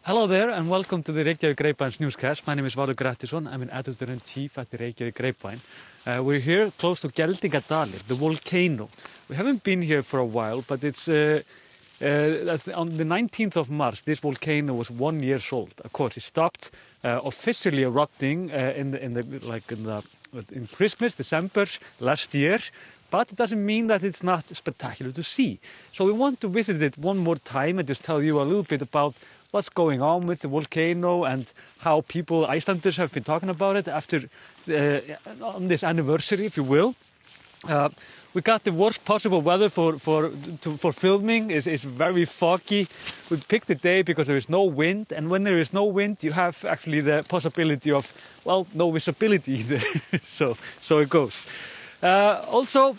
Hello there and welcome to the Reykjavík Grapevine's newscast. My name is Valur Grettisson. I'm an editor-in-chief at the Reykjavík Grapevine. We're here close to Geldingadalur, the volcano. We haven't been here for a while, but it's on the 19th of March, this volcano was 1 year old. Of course, it stopped officially erupting in Christmas, December last year. But it doesn't mean that it's not spectacular to see. So we want to visit it one more time and just tell you a little bit about what's going on with the volcano and how Icelanders have been talking about it after on this anniversary, if you will. We got the worst possible weather for filming. It's very foggy. We picked the day because there is no wind, and when there is no wind, you have actually the possibility of, well, no visibility either. so it goes. Also,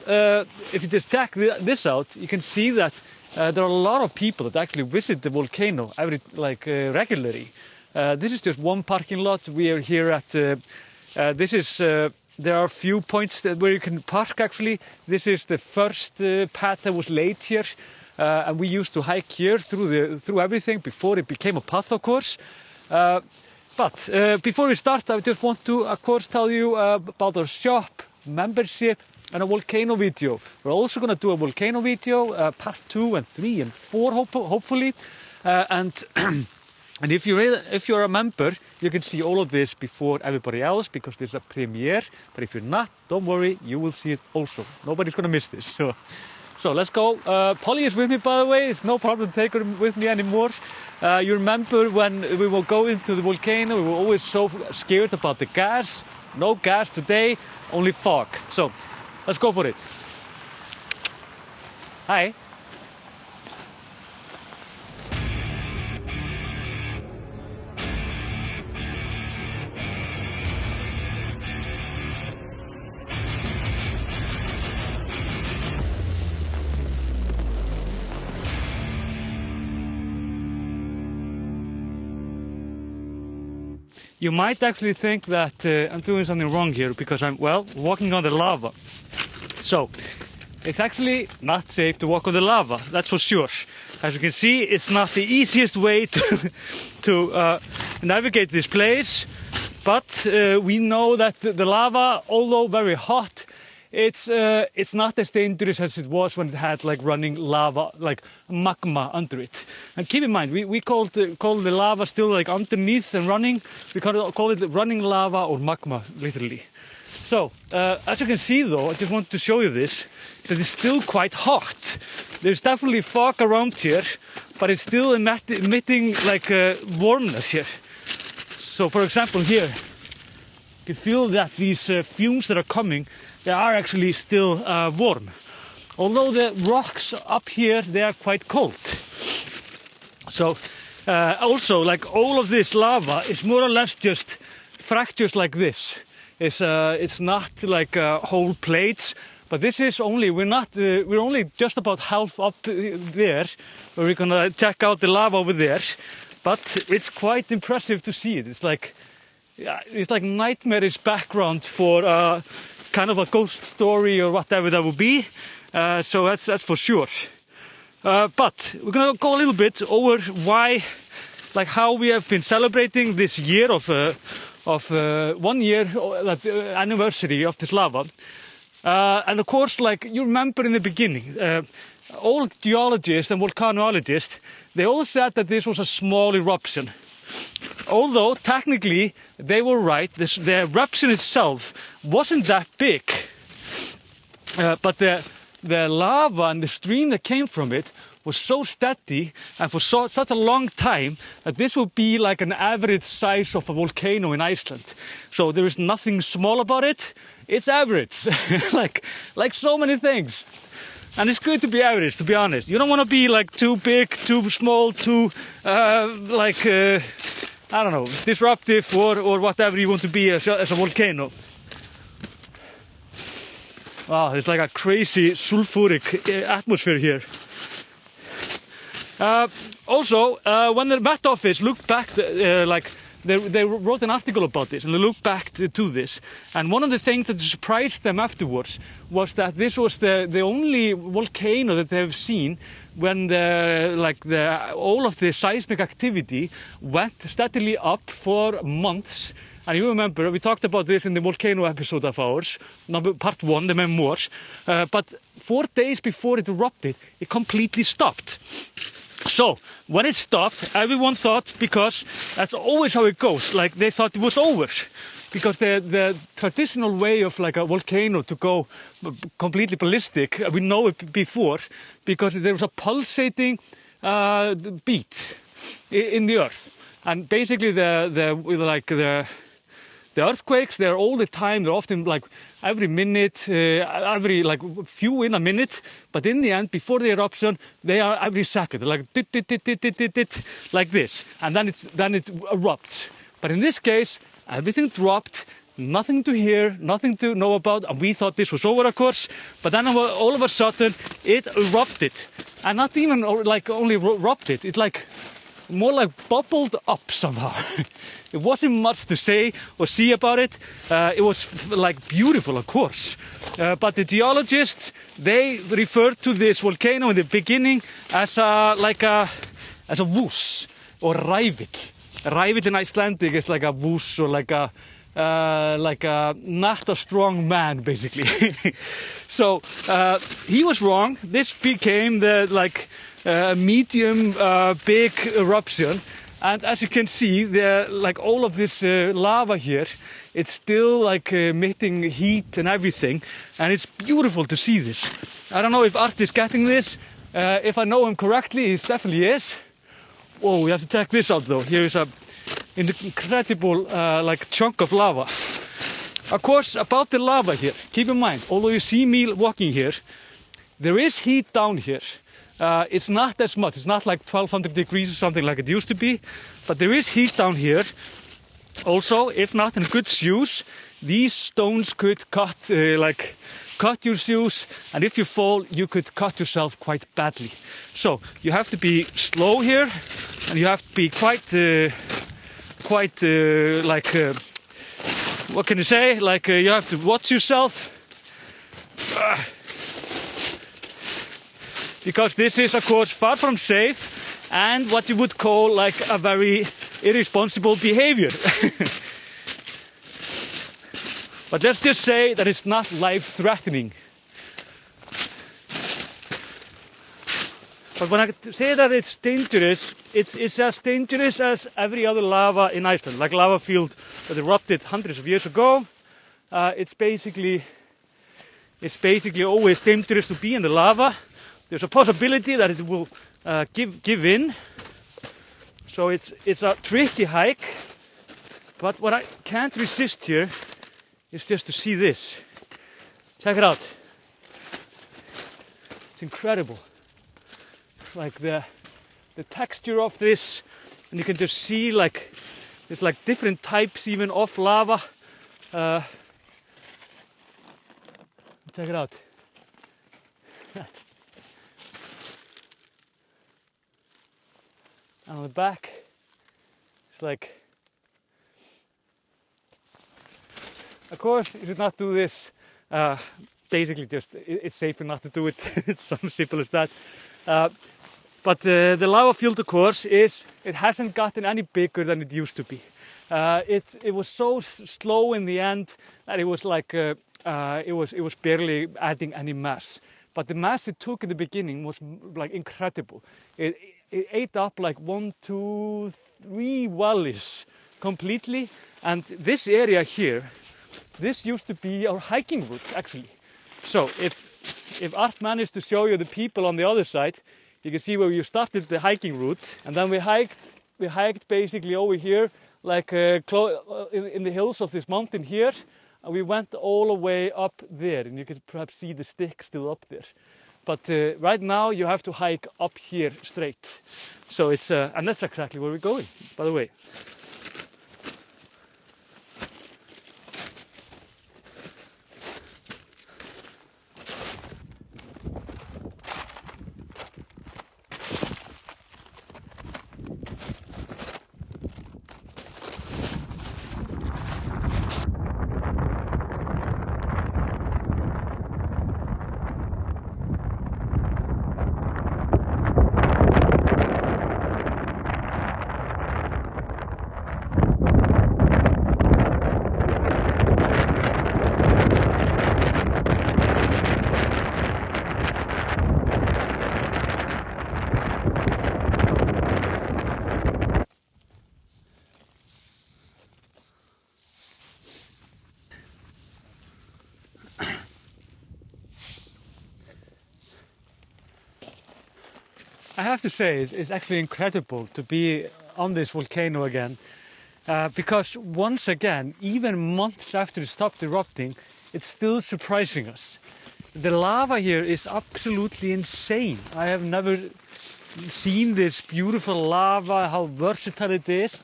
if you just check this out, you can see that there are a lot of people that actually visit the volcano regularly. This is just one parking lot. We are here at there are a few points where you can park actually. This is the first path that was laid here, and we used to hike here through everything before it became a path, of course. But before we start, I just want to, of course, tell you about our shop, membership, and a volcano video. We're also going to do a volcano video, part 2 and 3 and 4, hopefully. And if you're a member, you can see all of this before everybody else because there's a premiere. But if you're not, don't worry, you will see it also. Nobody's going to miss this. So let's go. Polly is with me, by the way. It's no problem to take her with me anymore. You remember when we will go into the volcano, we were always so scared about the gas. No gas today, only fog. So let's go for it. Hi. You might actually think that I'm doing something wrong here because I'm, well, walking on the lava. So, it's actually not safe to walk on the lava, that's for sure. As you can see, it's not the easiest way to navigate this place. But we know that the lava, although very hot, it's not as dangerous as it was when it had like running lava, like magma under it. And keep in mind, we call the lava still like underneath and running. We call it running lava or magma, literally. So, as you can see though, I just want to show you this, that it's still quite hot. There's definitely fog around here, but it's still emitting like warmness here. So for example here, you can feel that these fumes that are coming, they are actually still warm. Although the rocks up here, they are quite cold. So also, like all of this lava is more or less just fractures like this. It's not like whole plates, but this is only, we're only just about half up there, where we're gonna check out the lava over there. But it's quite impressive to see it. It's like nightmarish background for kind of a ghost story or whatever that would be. So that's for sure. But we're gonna go a little bit over why, like how we have been celebrating this year of 1 year anniversary of this lava. And of course, like you remember in the beginning, all geologists and volcanologists, they all said that this was a small eruption. Although technically they were right, the eruption itself wasn't that big, but the lava and the stream that came from it was so steady and for such a long time that this would be like an average size of a volcano in Iceland. So there is nothing small about it. It's average, like so many things. And it's good to be average, to be honest. You don't want to be like too big, too small, too I don't know, disruptive or whatever you want to be as a volcano. Wow, it's like a crazy sulfuric atmosphere here. Also, when the Met Office looked back they wrote an article about this, and they looked back to this. And one of the things that surprised them afterwards was that this was the only volcano that they've seen when all of the seismic activity went steadily up for months. And you remember, we talked about this in the volcano episode of ours, part 1, the memoirs. But 4 days before it erupted, it completely stopped. So, when it stopped, everyone thought, because that's always how it goes, like they thought it was over. Because the traditional way of like a volcano to go completely ballistic, we know it before, because there was a pulsating beat in the earth. And basically the earthquakes, they're all the time, they're often like every minute, every like few in a minute, but in the end, before the eruption, they are every second, they're like dit, dit, dit, dit, dit, dit, dit, like this, and then it erupts. But in this case, everything dropped, nothing to hear, nothing to know about, and we thought this was over, of course, but then all of a sudden, it erupted, and not even like only erupted, it like more like bubbled up somehow. It wasn't much to say or see about it. It was like beautiful, of course. But the geologists, they referred to this volcano in the beginning as a vús or Reykjavík. Reykjavík in Icelandic is like a vús or like a not a strong man, basically. So he was wrong. This became the medium big eruption, and as you can see, all of this lava here, it's still like emitting heat and everything, and it's beautiful to see this. I don't know if Art is getting this. If I know him correctly, he definitely is. Whoa, we have to check this out though. Here is an incredible chunk of lava. Of course, about the lava here, keep in mind, although you see me walking here, there is heat down here. It's not as much, it's not like 1200 degrees or something like it used to be, but there is heat down here. Also, if not in good shoes, these stones could cut your shoes, and if you fall, you could cut yourself quite badly. So, you have to be slow here, and you have to be quite what can you say? You have to watch yourself. Because this is, of course, far from safe and what you would call like a very irresponsible behavior. But let's just say that it's not life-threatening. But when I say that it's dangerous, it's as dangerous as every other lava in Iceland. Like lava field that erupted hundreds of years ago. It's basically always dangerous to be in the lava. There's a possibility that it will give in. So it's a tricky hike. But what I can't resist here is just to see this. Check it out. It's incredible. Like the texture of this, and you can just see like there's like different types even of lava. Check it out. And on the back, it's like, of course, you should not do this. Basically, just it's safer not to do it. It's so simple as that. But the lava field, of course, it hasn't gotten any bigger than it used to be. It was so slow in the end that it was like it was barely adding any mass. But the mass it took in the beginning was like incredible. It ate up like 1, 2, 3 valleys completely. And this area here, this used to be our hiking route actually. So if Art managed to show you the people on the other side, you can see where you started the hiking route, and then we hiked basically over here, like in the hills of this mountain here, and we went all the way up there, and you can perhaps see the stick still up there. But right now you have to hike up here straight. So it's and that's exactly where we're going, by the way. I have to say, it's actually incredible to be on this volcano again. Because once again, even months after it stopped erupting, it's still surprising us. The lava here is absolutely insane. I have never seen this beautiful lava, how versatile it is.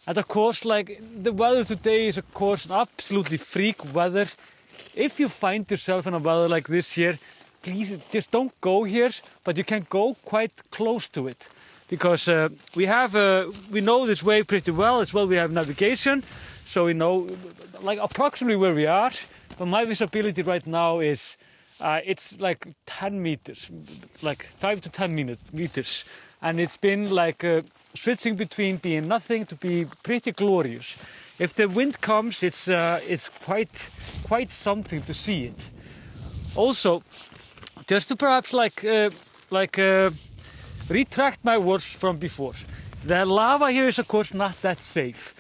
And of course, like, the weather today is of course absolutely freak weather. If you find yourself in a weather like this here, please just don't go here, but you can go quite close to it. Because we know this way pretty well. As well, we have navigation, so we know like approximately where we are. But my visibility right now is it's like 10 meters, like 5 to 10 meters, and it's been like switching between being nothing to be pretty glorious. If the wind comes, it's quite something to see it. Also, just to perhaps retract my words from before. The lava here is of course not that safe.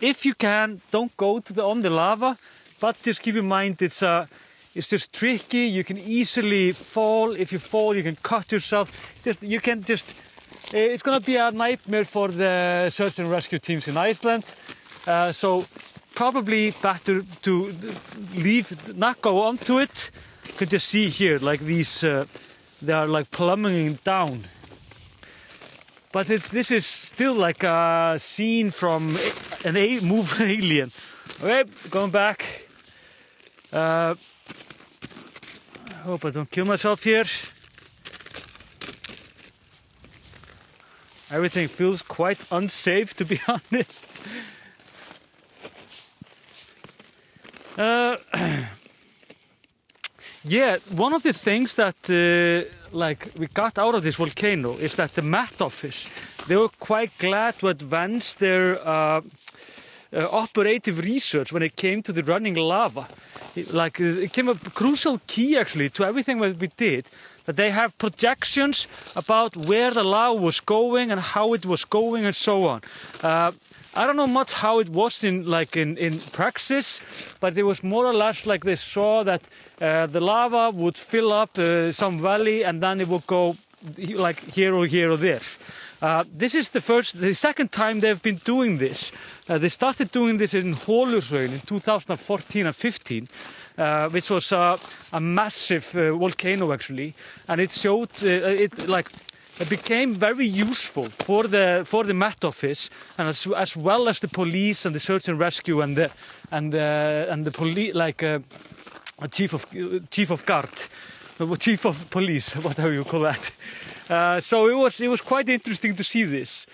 If you can, don't go on the lava, but just keep in mind it's just tricky. You can easily fall. If you fall, you can cut yourself. It's gonna be a nightmare for the search and rescue teams in Iceland. So probably better to not go onto it. You can just see here, like these. They are like plummeting down. But this is still like a scene from an movie alien. Okay, going back. I hope I don't kill myself here. Everything feels quite unsafe, to be honest. Yeah, one of the things that we got out of this volcano is that the Met Office, they were quite glad to advance their operative research when it came to the running lava. It came a crucial key actually to everything that we did, that they have projections about where the lava was going and how it was going and so on. I don't know much how it was in praxis, but it was more or less like they saw that the lava would fill up some valley and then it would go like here or there. This is the second time they've been doing this. They started doing this in Valur in 2014 and 15, which was a massive volcano actually, and it showed it became very useful for the Met Office, and as well as the police and the search and rescue and the police, chief of police, whatever you call that. So it was quite interesting to see this.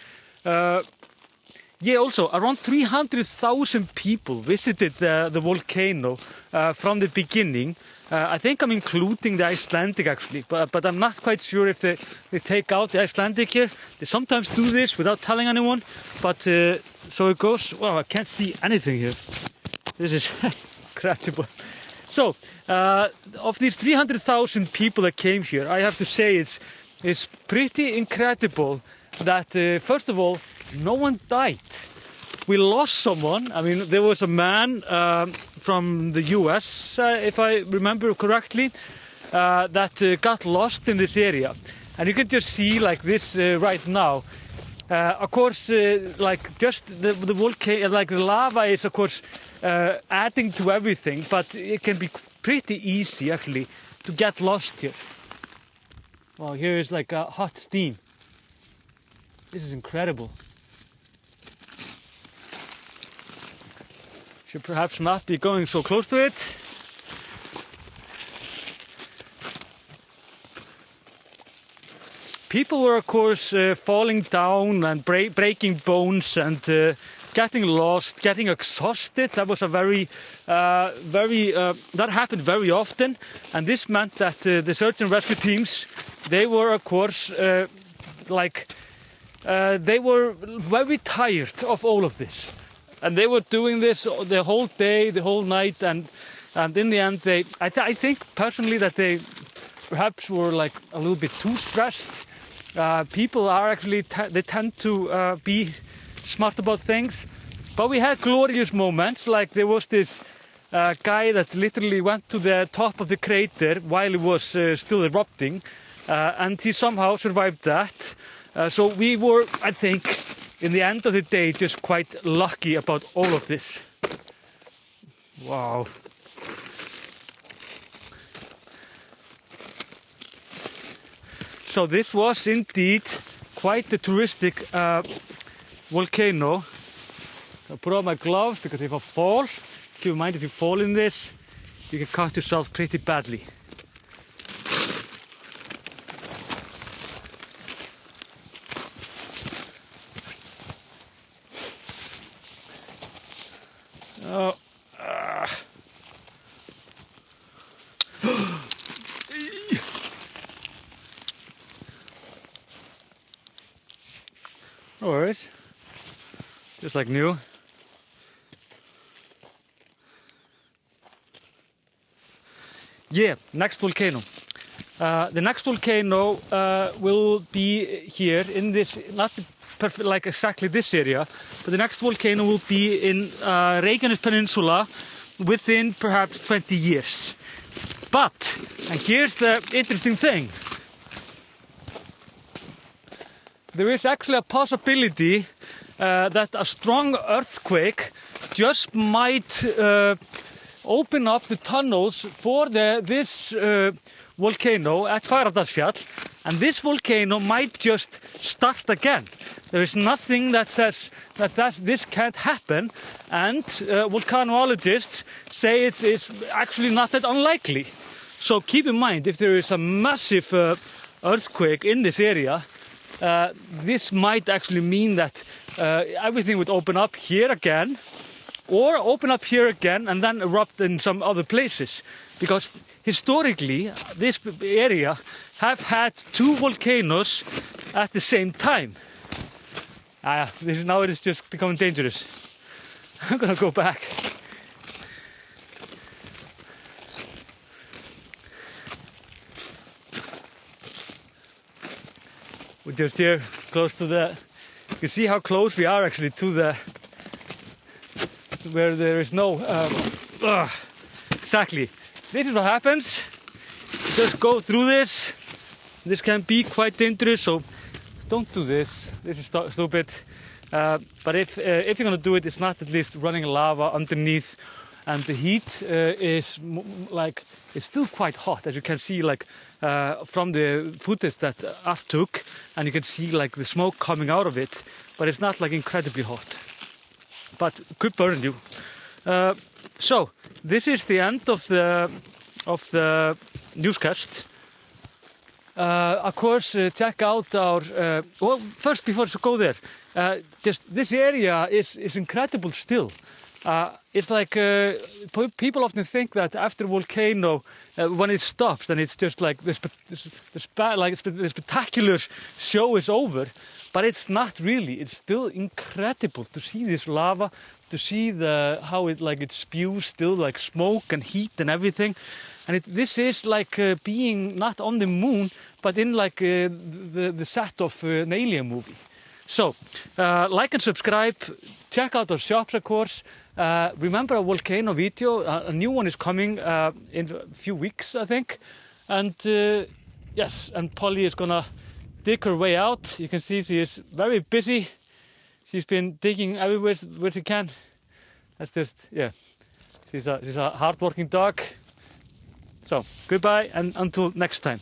Yeah, also around 300,000 people visited the volcano from the beginning. I think I'm including the Icelandic actually, but I'm not quite sure if they take out the Icelandic here. They sometimes do this without telling anyone, but so it goes. Well, I can't see anything here. This is incredible. So, of these 300,000 people that came here, I have to say it's pretty incredible that first of all, no one died. We lost someone. I mean, there was a man from the US, if I remember correctly, that got lost in this area. And you can just see like this right now. Of course, just the volcano, like the lava is of course adding to everything, but it can be pretty easy actually to get lost here. Well, here is like a hot steam. This is incredible. Should perhaps not be going so close to it. People were, of course, falling down and breaking bones and getting lost, getting exhausted. That was a that happened very often, and this meant that the search and rescue teams, they were, of course, they were very tired of all of this. And they were doing this the whole day, the whole night, and in the end, I think personally that they perhaps were like a little bit too stressed. People are actually they tend to be smart about things, but we had glorious moments. Like there was this guy that literally went to the top of the crater while it was still erupting, and he somehow survived that. So we were, I think, in the end of the day, just quite lucky about all of this. Wow. So this was indeed quite a touristic volcano. I'll put on my gloves because if I fall, keep in mind if you fall in this, you can cut yourself pretty badly. Oh. No worries. Just like new. Yeah, next volcano. The next volcano will be here in this, not perfect like exactly this area, but the next volcano will be in Reykjavík Peninsula within perhaps 20 years. But, and here's the interesting thing, there is actually a possibility that a strong earthquake just might open up the tunnels for this volcano at Fagradalsfjall, and this volcano might just start again. There is nothing that says that this can't happen, and volcanologists say it's actually not that unlikely. So keep in mind, if there is a massive earthquake in this area, this might actually mean that everything would open up here again, or open up here again and then erupt in some other places. Because historically, this area have had two volcanoes at the same time. Now it is just becoming dangerous. I'm gonna go back. We're just here, close to the... You can see how close we are actually to where there is no... Exactly. This is what happens. Just go through this. This can be quite dangerous, so don't do this. This is stupid. But if you're gonna do it, it's not at least running lava underneath, and the heat is like, it's still quite hot, as you can see, like from the footage that us took, and you can see like the smoke coming out of it, but it's not like incredibly hot, but could burn you. So this is the end of the newscast. Of course, check out our... well, first, before I go there, just this area is incredible still. It's like people often think that after volcano, when it stops, then it's just like the spectacular show is over. But it's not really. It's still incredible to see this lava, to see how it spews still like smoke and heat and everything. And this is like being not on the moon, but in like the set of an alien movie. So, like and subscribe, check out our shops, of course. Remember a volcano video, a new one is coming in a few weeks, I think. And yes, and Polly is gonna dig her way out. You can see she is very busy. She's been digging everywhere where she can. That's just, yeah, she's a hard-working dog. So, goodbye and until next time.